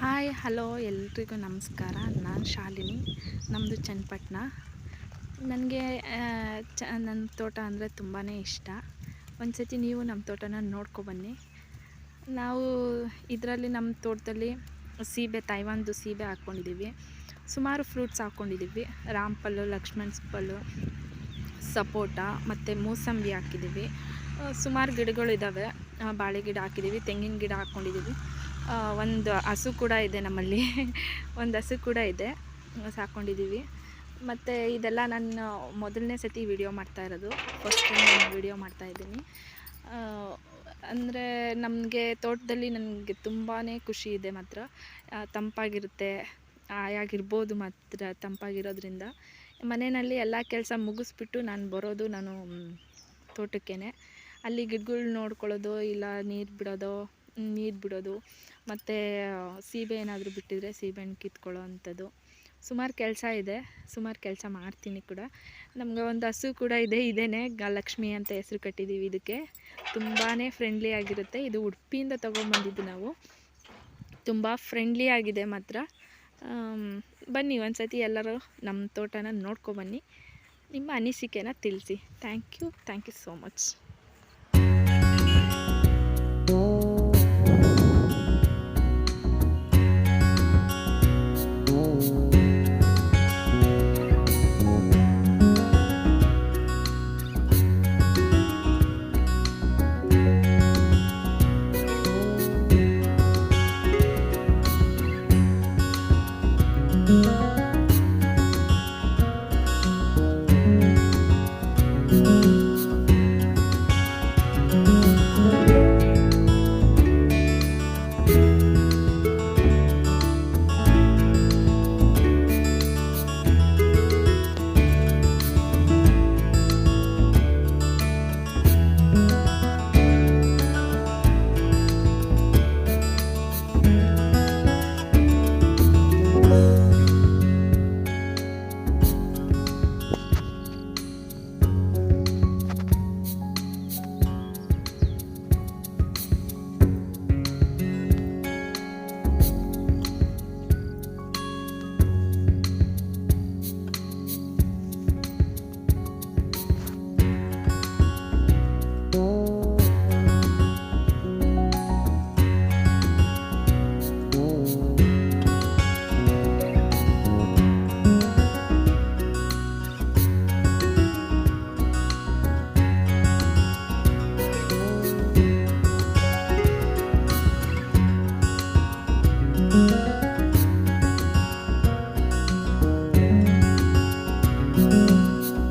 Hi hello ಎಲ್ರಿಗೂ ನಮಸ್ಕಾರ. ನಾನು ಶಾಲಿನಿ. ನಮ್ಮದು ಚನ್ನಪಟ್ಟಣ. ನನಗೆ ನನ್ನ ತೋಟ ಅಂದರೆ ತುಂಬಾ ಇಷ್ಟ. ಒಂದು ಸತಿ ನೀವು ನಮ್ಮ ತೋಟನ ನೋಡ್ಕೊಬನ್ನಿ. ನಾವು ಇದರಲ್ಲಿ ನಮ್ಮ ತೋಟದಲ್ಲಿ ಸೀಬೆ, ತೈವಾನ್ದು ಸೀಬೆ ಹಾಕ್ಕೊಂಡಿದ್ದೀವಿ. ಸುಮಾರು ಫ್ರೂಟ್ಸ್ ಹಾಕ್ಕೊಂಡಿದ್ದೀವಿ. ರಾಮಫಲ, ಲಕ್ಷ್ಮಣ ಫಲ, ಸಪೋಟ ಮತ್ತು ಮೂಸಂಬಿ ಹಾಕಿದ್ದೀವಿ. ಸುಮಾರು ಗಿಡಗಳಿದ್ದಾವೆ. ಬಾಳೆ ಗಿಡ ಹಾಕಿದ್ದೀವಿ, ತೆಂಗಿನ ಗಿಡ ಹಾಕ್ಕೊಂಡಿದ್ದೀವಿ. ಒಂದು ಹಸು ಕೂಡ ಇದೆ ನಮ್ಮಲ್ಲಿ. ಒಂದು ಹಸು ಕೂಡ ಇದೆ, ಸಾಕ್ಕೊಂಡಿದ್ದೀವಿ. ಮತ್ತು ಇದೆಲ್ಲ ನಾನು ಮೊದಲನೇ ಸತಿ ವಿಡಿಯೋ ಮಾಡ್ತಾ ಇರೋದು. ಫಸ್ಟ್ ಟೈಮ್ ನಾನು ವಿಡಿಯೋ ಮಾಡ್ತಾಯಿದ್ದೀನಿ. ಅಂದರೆ ನಮಗೆ ತೋಟದಲ್ಲಿ ನನಗೆ ತುಂಬಾ ಖುಷಿ ಇದೆ ಮಾತ್ರ. ತಂಪಾಗಿರುತ್ತೆ, ಆಗಿರ್ಬೋದು ಮಾತ್ರ. ತಂಪಾಗಿರೋದ್ರಿಂದ ಮನೆಯಲ್ಲಿ ಎಲ್ಲ ಕೆಲಸ ಮುಗಿಸ್ಬಿಟ್ಟು ನಾನು ಬರೋದು ತೋಟಕ್ಕೇ. ಅಲ್ಲಿ ಗಿಡಗಳು ನೋಡ್ಕೊಳ್ಳೋದು, ಇಲ್ಲ ನೀರು ಬಿಡೋದು ಮತ್ತು ಸೀಬೆ ಏನಾದರೂ ಬಿಟ್ಟಿದ್ರೆ ಸೀಬೆಹಣ್ಣು ಕಿತ್ಕೊಳ್ಳೋ ಅಂಥದ್ದು. ಸುಮಾರು ಕೆಲಸ ಇದೆ, ಸುಮಾರು ಕೆಲಸ ಮಾಡ್ತೀನಿ ಕೂಡ. ನಮಗೆ ಒಂದು ಹಸು ಕೂಡ ಇದೆ. ಇದೇನೆ ಲಕ್ಷ್ಮಿ ಅಂತ ಹೆಸರು ಕಟ್ಟಿದ್ದೀವಿ ಇದಕ್ಕೆ. ತುಂಬಾ ಫ್ರೆಂಡ್ಲಿ ಆಗಿರುತ್ತೆ. ಇದು ಉಡುಪಿಯಿಂದ ತೊಗೊಂಬಂದಿದ್ದು ನಾವು. ತುಂಬ ಫ್ರೆಂಡ್ಲಿ ಆಗಿದೆ ಮಾತ್ರ. ಬನ್ನಿ ಒಂದು ಸತಿ ಎಲ್ಲರೂ ನಮ್ಮ ತೋಟನ ನೋಡ್ಕೊಬನ್ನಿ. ನಿಮ್ಮ ಅನಿಸಿಕೆನ ತಿಳಿಸಿ. Thank you so much.